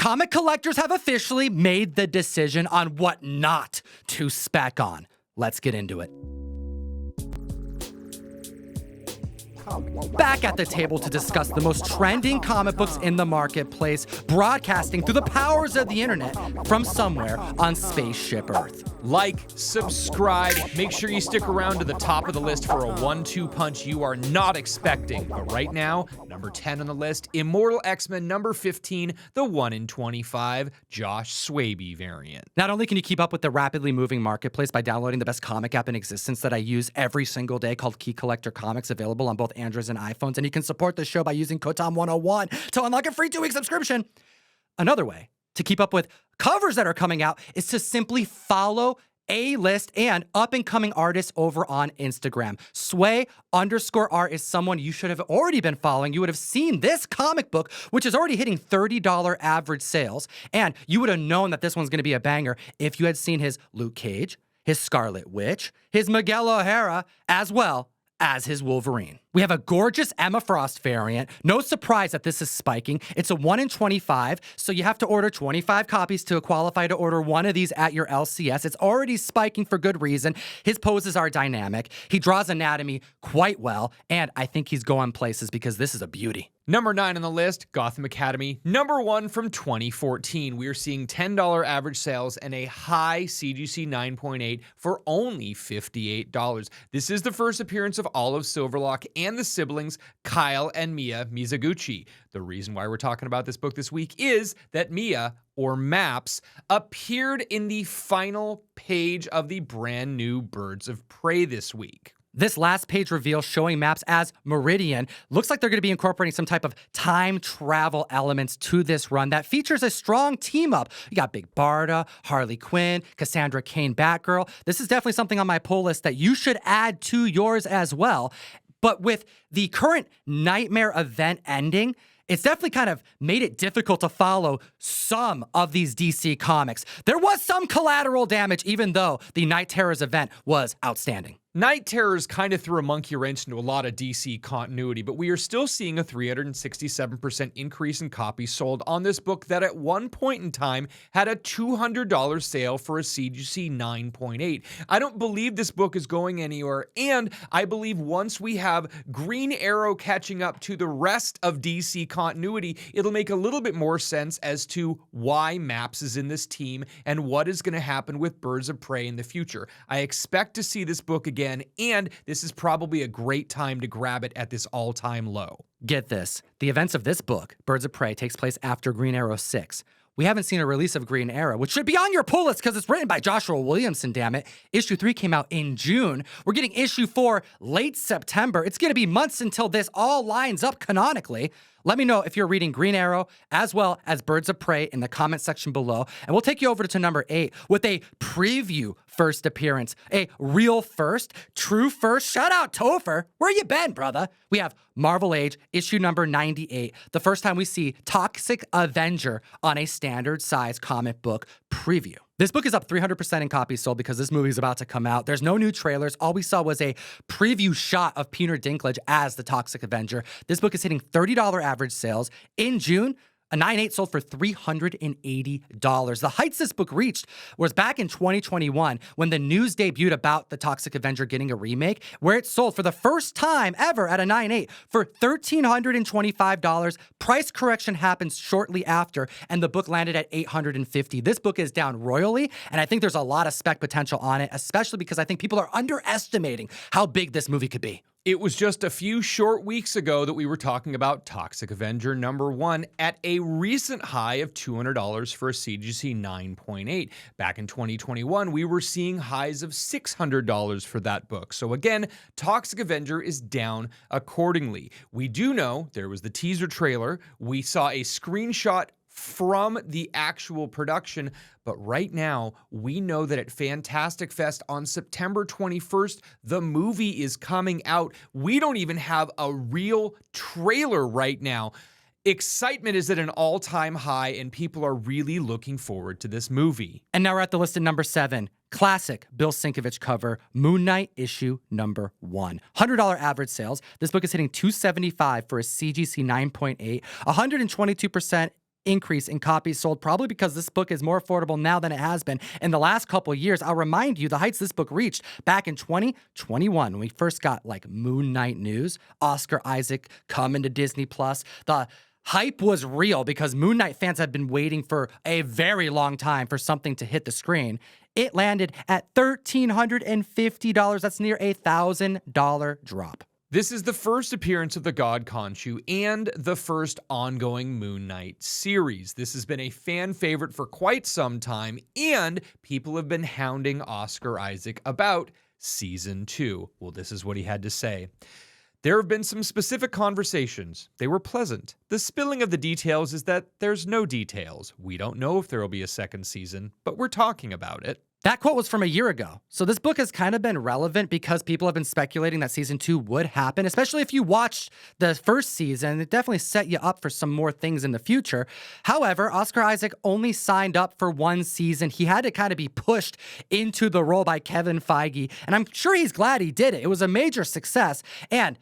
Comic collectors have officially made the decision on what not to spec on. Let's get into it. Back at the table to discuss the most trending comic books in the marketplace, broadcasting through the powers of the internet from somewhere on Spaceship Earth. Like, subscribe, make sure you stick around to the top of the list for a 1-2 punch you are not expecting. But right now, number 10 on the list, Immortal X-Men number 15, the 1 in 25 Josh Swaby variant. Not only can you keep up with the rapidly moving marketplace by downloading the best comic app in existence that I use every single day called Key Collector Comics, available on both Androids and iPhones, and you can support the show by using code TOM101 to unlock a free 2-week subscription. Another way to keep up with covers that are coming out is to simply follow A-list and up-and-coming artists over on Instagram. Sway_art is someone you should have already been following. You would have seen this comic book, which is already hitting $30 average sales, and you would have known that this one's going to be a banger if you had seen his Luke Cage, his Scarlet Witch, his Miguel O'Hara, as well as his Wolverine. We have a gorgeous Emma Frost variant. No surprise that this is spiking. It's a 1 in 25, so you have to order 25 copies to qualify to order one of these at your LCS. It's already spiking for good reason. His poses are dynamic. He draws anatomy quite well, and I think he's going places because this is a beauty. Number 9 on the list, Gotham Academy, number 1 from 2014. We are seeing $10 average sales and a high CGC 9.8 for only $58. This is the first appearance of Olive Silverlock and the siblings Kyle and Mia Mizoguchi. The reason why we're talking about this book this week is that Mia, or Maps, appeared in the final page of the brand new Birds of Prey this week. This last page reveal showing Maps as Meridian looks like they're going to be incorporating some type of time travel elements to this run that features a strong team up. You got Big Barda, Harley Quinn, Cassandra Cain, Batgirl. This is definitely something on my pull list that you should add to yours as well. But with the current Nightmare event ending, it's definitely kind of made it difficult to follow some of these DC comics. There was some collateral damage, even though the Night Terrors event was outstanding. Night Terrors kind of threw a monkey wrench into a lot of DC continuity, but we are still seeing a 367% increase in copies sold on this book that at one point in time had a $200 sale for a CGC 9.8. I don't believe this book is going anywhere, and I believe once we have Green Arrow catching up to the rest of DC continuity, it'll make a little bit more sense as to why Maps is in this team and what is going to happen with Birds of Prey in the future. I expect to see this book again, and this is probably a great time to grab it at this all-time low. Get this. The events of this book, Birds of Prey, takes place after Green Arrow 6. We haven't seen a release of Green Arrow, which should be on your pull list because it's written by Joshua Williamson, damn it. Issue 3 came out in June. We're getting issue 4 late September. It's going to be months until this all lines up canonically. Let me know if you're reading Green Arrow as well as Birds of Prey in the comment section below. And we'll take you over to number 8 with a preview first appearance. A real first, true first. Shout out Topher. Where you been, brother? We have Marvel Age, issue number 98. The first time we see Toxic Avenger on a standard size comic book preview. This book is up 300% in copies sold because this movie is about to come out. There's no new trailers. All we saw was a preview shot of Peter Dinklage as the Toxic Avenger. This book is hitting $30 average sales in June. A 9.8 sold for $380. The heights this book reached was back in 2021 when the news debuted about the Toxic Avenger getting a remake, where it sold for the first time ever at a 9.8 for $1,325. Price correction happens shortly after, and the book landed at $850. This book is down royally, and I think there's a lot of spec potential on it, especially because I think people are underestimating how big this movie could be. It was just a few short weeks ago that we were talking about Toxic Avenger number 1 at a recent high of $200 for a CGC 9.8. Back in 2021, we were seeing highs of $600 for that book. So again, Toxic Avenger is down accordingly. We do know there was the teaser trailer. We saw a screenshot from the actual production, but right now we know that at Fantastic Fest on September 21st, the movie is coming out. We don't even have a real trailer right now. Excitement is at an all-time high, and people are really looking forward to this movie. And now we're at the list at number 7. Classic Bill Sienkiewicz cover, Moon Knight issue number 1. $100 average sales. This book is hitting $275 for a CGC 9.8, 122% increase in copies sold, probably because this book is more affordable now than it has been in the last couple of years. I'll remind you the heights this book reached back in 2021 when we first got like Moon Knight news, Oscar Isaac coming to Disney Plus. The hype was real because Moon Knight fans had been waiting for a very long time for something to hit the screen. It landed at $1,350. That's near a $1,000 drop. This is the first appearance of the God Khonshu and the first ongoing Moon Knight series. This has been a fan favorite for quite some time, and people have been hounding Oscar Isaac about Season 2. Well, this is what he had to say. There have been some specific conversations. They were pleasant. The spilling of the details is that there's no details. We don't know if there will be a second season, but we're talking about it. That quote was from a year ago. So this book has kind of been relevant because people have been speculating that season 2 would happen, especially if you watched the first season. It definitely set you up for some more things in the future. However, Oscar Isaac only signed up for one season. He had to kind of be pushed into the role by Kevin Feige, and I'm sure he's glad he did it. It was a major success. And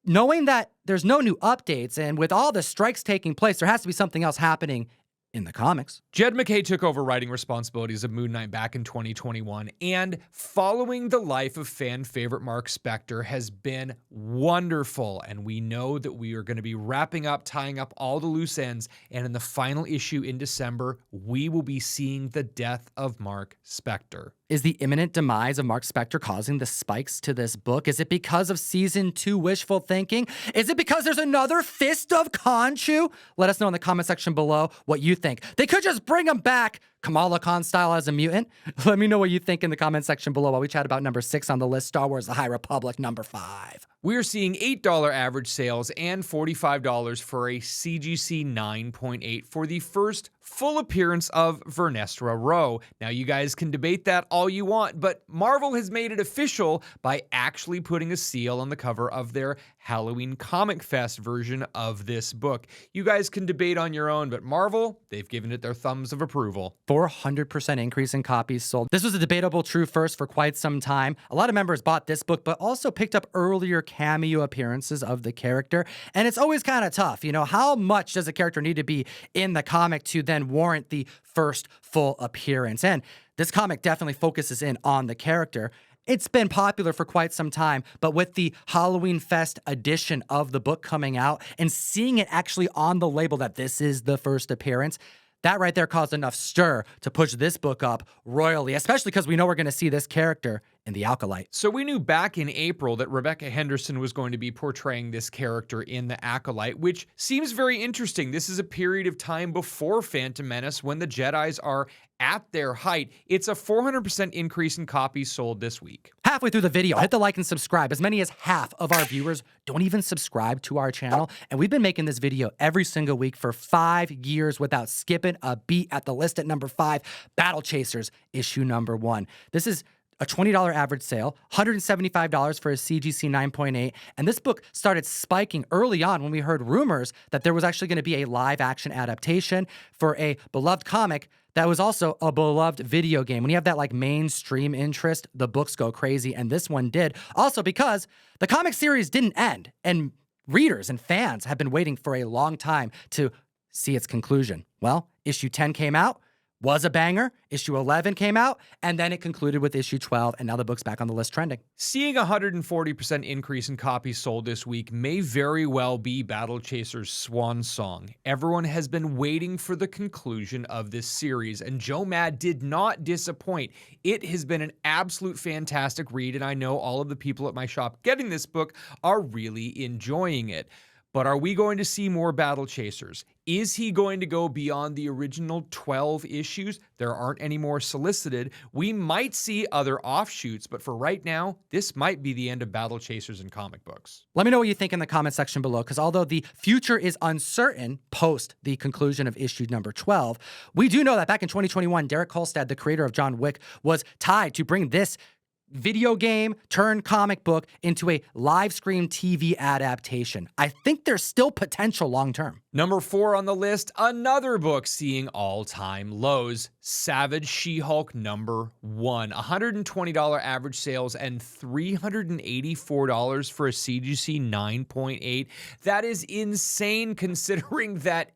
knowing that there's no new updates, and with all the strikes taking place, there has to be something else happening in the comics. Jed MacKay took over writing responsibilities of Moon Knight back in 2021, and following the life of fan favorite Mark Spector has been wonderful. And we know that we are going to be wrapping up, tying up all the loose ends, and in the final issue in December, we will be seeing the death of Mark Spector. Is the imminent demise of Mark Spector causing the spikes to this book? Is it because of season 2 wishful thinking? Is it because there's another Fist of Khonshu? Let us know in the comment section below what you think. They could just bring him back Kamala Khan style as a mutant. Let me know what you think in the comment section below while we chat about number 6 on the list, Star Wars The High Republic, number 5. We're seeing $8 average sales and $45 for a CGC 9.8 for the first full appearance of Vernestra Rwoh. Now, you guys can debate that all you want, but Marvel has made it official by actually putting a seal on the cover of their Halloween Comic Fest version of this book. You guys can debate on your own, but Marvel, they've given it their thumbs of approval. 400% increase in copies sold. This was a debatable true first for quite some time. A lot of members bought this book, but also picked up earlier cameo appearances of the character. And it's always kind of tough. You know, how much does a character need to be in the comic to then warrant the first full appearance? And this comic definitely focuses in on the character. It's been popular for quite some time, but with the Halloween Fest edition of the book coming out and seeing it actually on the label that this is the first appearance, that right there caused enough stir to push this book up royally, especially because we know we're going to see this character in The Acolyte. So we knew back in April that Rebecca Henderson was going to be portraying this character in The Acolyte, which seems very interesting. This is a period of time before Phantom Menace when the Jedis are at their height. It's a 400% increase in copies sold this week. Halfway through the video, hit the like and subscribe. As many as half of our viewers don't even subscribe to our channel, and we've been making this video every single week for 5 years without skipping a beat. At the list at number 5, Battle Chasers, issue number 1. This is a $20 average sale, $175 for a CGC 9.8, and this book started spiking early on when we heard rumors that there was actually going to be a live-action adaptation for a beloved comic that was also a beloved video game. When you have that like mainstream interest, the books go crazy, and this one did. Also because the comic series didn't end, and readers and fans have been waiting for a long time to see its conclusion. Well, issue 10 came out, was a banger. Issue 11 came out, and then it concluded with issue 12, and now the book's back on the list trending. Seeing a 140% increase in copies sold this week may very well be Battle Chaser's swan song. Everyone has been waiting for the conclusion of this series, and Joe Mad did not disappoint. It has been an absolute fantastic read, and I know all of the people at my shop getting this book are really enjoying it. But are we going to see more Battle Chasers? Is he going to go beyond the original 12 issues? There aren't any more solicited. We might see other offshoots, but for right now, this might be the end of Battle Chasers in comic books. Let me know what you think in the comment section below, because although the future is uncertain post the conclusion of issue number 12, we do know that back in 2021, Derek Kolstad, the creator of John Wick, was tied to bring this video game turned comic book into a live screen TV adaptation. I think there's still potential long term. Number 4 on the list, another book seeing all-time lows, Savage She-Hulk number 1. $120 average sales and $384 for a CGC 9.8. That is insane considering that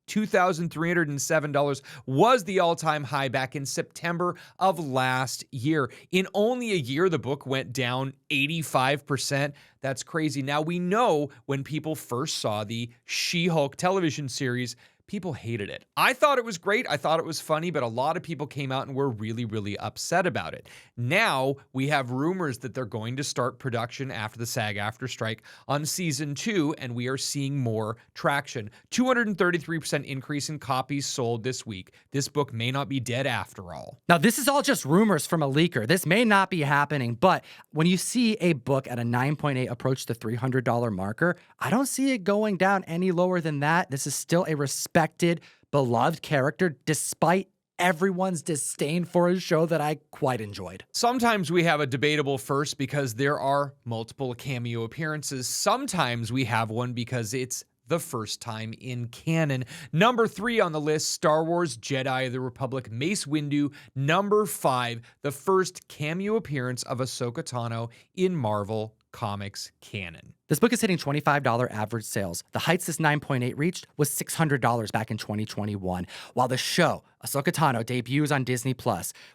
$2,307 was the all-time high back in September of last year. In only a year, the book went down 85%. That's crazy. Now, we know when people first saw the She-Hulk television series, people hated it. I thought it was great. I thought it was funny, but a lot of people came out and were really, really upset about it. Now we have rumors that they're going to start production after the SAG-AFTRA strike on season 2, and we are seeing more traction. 233% increase in copies sold this week. This book may not be dead after all. Now, this is all just rumors from a leaker. This may not be happening, but when you see a book at a 9.8 approach the $300 marker, I don't see it going down any lower than that. This is still a respected, beloved character, despite everyone's disdain for a show that I quite enjoyed. Sometimes we have a debatable first because there are multiple cameo appearances. Sometimes we have one because it's the first time in canon. Number 3 on the list, Star Wars Jedi the Republic Mace Windu. Number 5, the first cameo appearance of Ahsoka Tano in Marvel Comics canon. This book is hitting $25 average sales. The heights this 9.8 reached was $600 back in 2021. While the show, Ahsoka Tano, debuts on Disney+.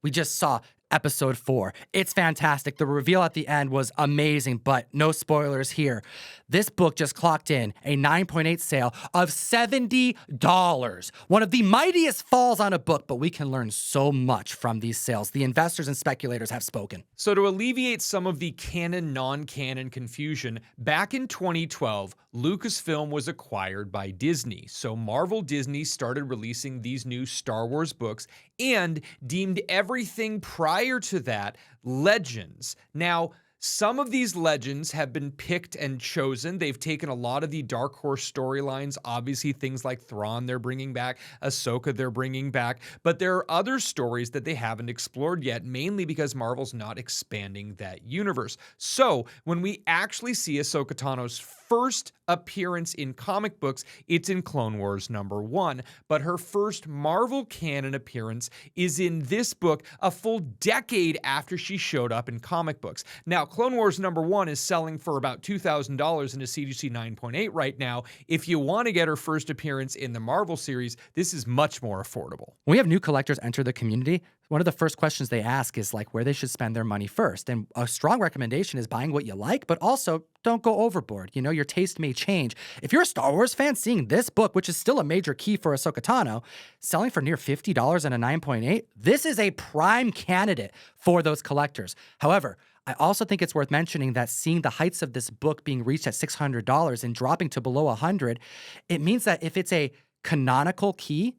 We just saw episode 4. It's fantastic. The reveal at the end was amazing, but no spoilers here. This book just clocked in a 9.8 sale of $70. One of the mightiest falls on a book, but we can learn so much from these sales. The investors and speculators have spoken. So to alleviate some of the canon, non-canon confusion, back in 2012, Lucasfilm was acquired by Disney. So Marvel Disney started releasing these new Star Wars books and deemed everything prior to that legends. Now, some of these legends have been picked and chosen. They've taken a lot of the Dark Horse storylines, obviously things like Thrawn they're bringing back, Ahsoka they're bringing back, but there are other stories that they haven't explored yet, mainly because Marvel's not expanding that universe. So when we actually see Ahsoka Tano's first appearance in comic books, it's in Clone Wars #1, but her first Marvel canon appearance is in this book a full decade after she showed up in comic books. Now, Clone Wars #1 is selling for about $2,000 in a CGC 9.8 right now. If you want to get her first appearance in the Marvel series, this is much more affordable. When we have new collectors enter the community, one of the first questions they ask is like where they should spend their money first. And a strong recommendation is buying what you like, but also don't go overboard. You know, your taste may change. If you're a Star Wars fan, seeing this book, which is still a major key for Ahsoka Tano, selling for near $50 and a 9.8, this is a prime candidate for those collectors. However, I also think it's worth mentioning that seeing the heights of this book being reached at $600 and dropping to below $100, it means that if it's a canonical key,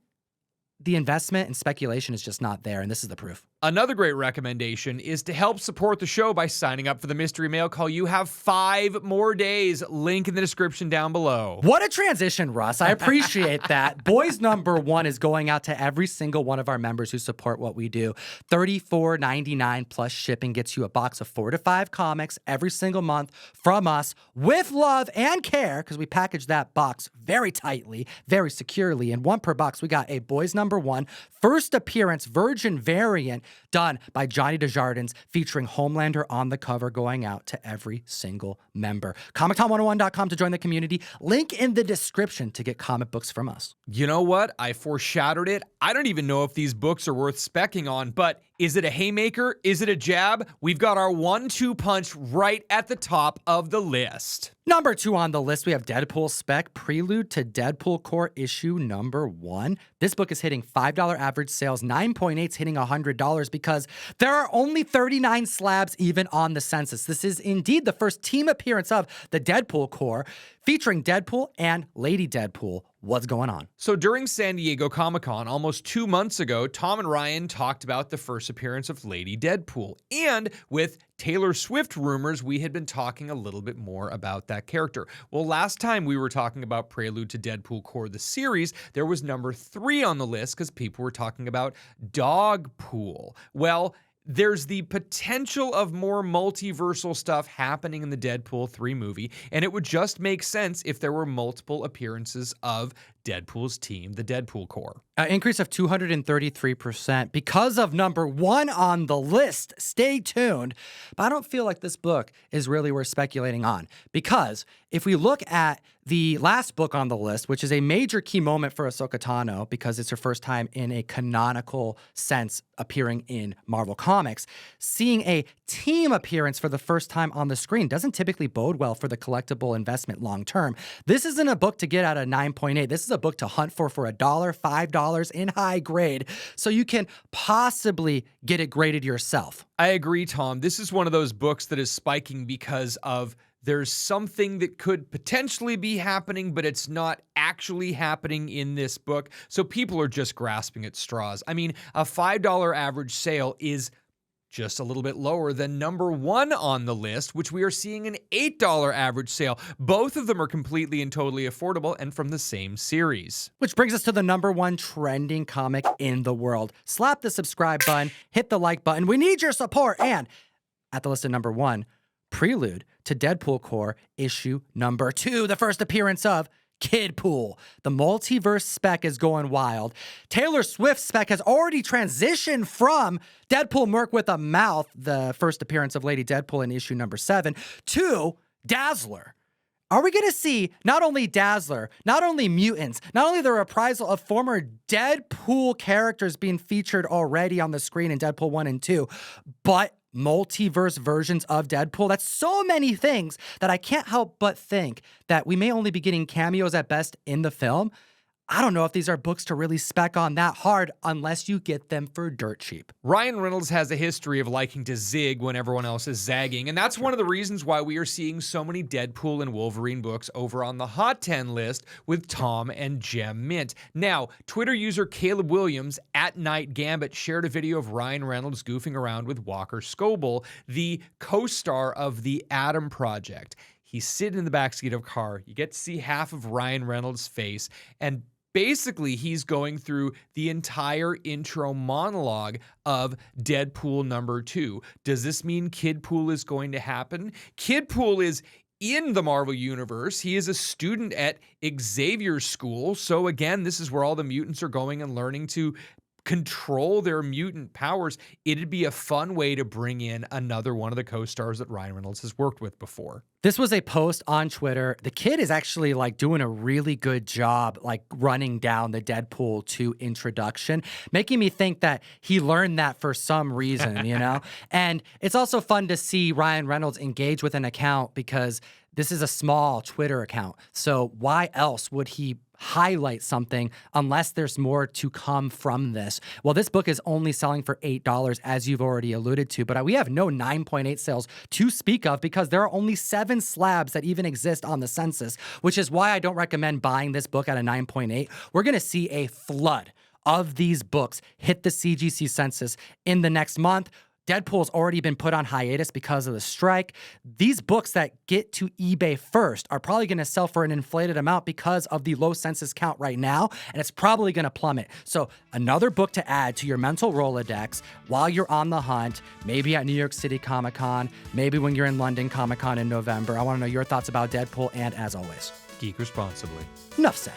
the investment and speculation is just not there, and this is the proof. Another great recommendation is to help support the show by signing up for the Mystery Mail Call. You have 5 more days. Link in the description down below. What a transition, Russ. I appreciate that. Boys #1 is going out to every single one of our members who support what we do. $34.99 plus shipping gets you a box of 4 to 5 comics every single month from us with love and care, because we package that box very tightly, very securely. And 1 per box, we got a Boys #1 first appearance virgin variant done by Johnny Desjardins, featuring Homelander on the cover, going out to every single member. ComicTom101.com to join the community. Link in the description to get comic books from us. You know what? I foreshadowed it. I don't even know if these books are worth specking on, but is it a haymaker? Is it a jab? We've got our 1-2 punch right at the top of the list. Number 2 on the list, we have Deadpool Spec, Prelude to Deadpool Core issue #1. This book is hitting $5 average sales, 9.8's hitting $100 because there are only 39 slabs even on the census. This is indeed the first team appearance of the Deadpool Core, featuring Deadpool and Lady Deadpool. What's going on? So during San Diego Comic-Con almost 2 months ago, Tom and Ryan talked about the first appearance of Lady Deadpool. And with Taylor Swift rumors, we had been talking a little bit more about that character. Well, last time we were talking about Prelude to Deadpool Core, the series, there was number 3 on the list because people were talking about Dogpool. Well, there's the potential of more multiversal stuff happening in the Deadpool 3 movie, and it would just make sense if there were multiple appearances of Deadpool's team, the Deadpool Corps. An increase of 233% because of number 1 on the list. Stay tuned. But I don't feel like this book is really worth speculating on, because if we look at the last book on the list, which is a major key moment for Ahsoka Tano because it's her first time in a canonical sense appearing in Marvel Comics, seeing a team appearance for the first time on the screen doesn't typically bode well for the collectible investment long term. This isn't a book to get at a 9.8. This is a book to hunt for $1, $5 in high grade, so you can possibly get it graded yourself. I agree, Tom. This is one of those books that is spiking because of there's something that could potentially be happening, but it's not actually happening in this book. So people are just grasping at straws. I mean, a $5 average sale is just a little bit lower than number 1 on the list, which we are seeing an $8 average sale. Both of them are completely and totally affordable and from the same series. Which brings us to the number 1 trending comic in the world. Slap the subscribe button, hit the like button. We need your support. And at the list of number 1, Prelude to Deadpool Corps issue number 2, the first appearance of Kidpool. The multiverse Spec is going wild. Taylor Swift's Spec has already transitioned from Deadpool Merc with a Mouth, the first appearance of Lady Deadpool in issue number 7, to Dazzler. Are we going to see not only Dazzler, not only mutants, not only the reprisal of former Deadpool characters being featured already on the screen in Deadpool 1 and 2, but multiverse versions of Deadpool? That's so many things that I can't help but think that we may only be getting cameos at best in the film. I don't know if these are books to really spec on that hard unless you get them for dirt cheap. Ryan Reynolds has a history of liking to zig when everyone else is zagging, and that's one of the reasons why we are seeing so many Deadpool and Wolverine books over on the Hot 10 list with Tom and Gem Mint. Now, Twitter user Caleb Williams at Night Gambit shared a video of Ryan Reynolds goofing around with Walker Scobell, the co-star of the Adam Project. He's sitting in the backseat of a car. You get to see half of Ryan Reynolds' face, and basically, he's going through the entire intro monologue of Deadpool number 2. Does this mean Kidpool is going to happen? Kidpool is in the Marvel Universe. He is a student at Xavier's school. So again, this is where all the mutants are going and learning to control their mutant powers. It'd be a fun way to bring in another one of the co-stars that Ryan Reynolds has worked with before. This was a post on Twitter. The kid is actually doing a really good job running down the Deadpool 2 introduction, making me think that he learned that for some reason, you know? And it's also fun to see Ryan Reynolds engage with an account because this is a small Twitter account. So why else would he highlight something unless there's more to come from this? Well, this book is only selling for $8, as you've already alluded to, but we have no 9.8 sales to speak of because there are only 7 slabs that even exist on the census, which is why I don't recommend buying this book at a 9.8. We're going to see a flood of these books hit the CGC census in the next month. Deadpool's already been put on hiatus because of the strike. These books that get to eBay first are probably going to sell for an inflated amount because of the low census count right now, and it's probably going to plummet. So another book to add to your mental Rolodex while you're on the hunt, maybe at New York City Comic-Con, maybe when you're in London Comic-Con in November. I want to know your thoughts about Deadpool, and as always, geek responsibly. Enough said.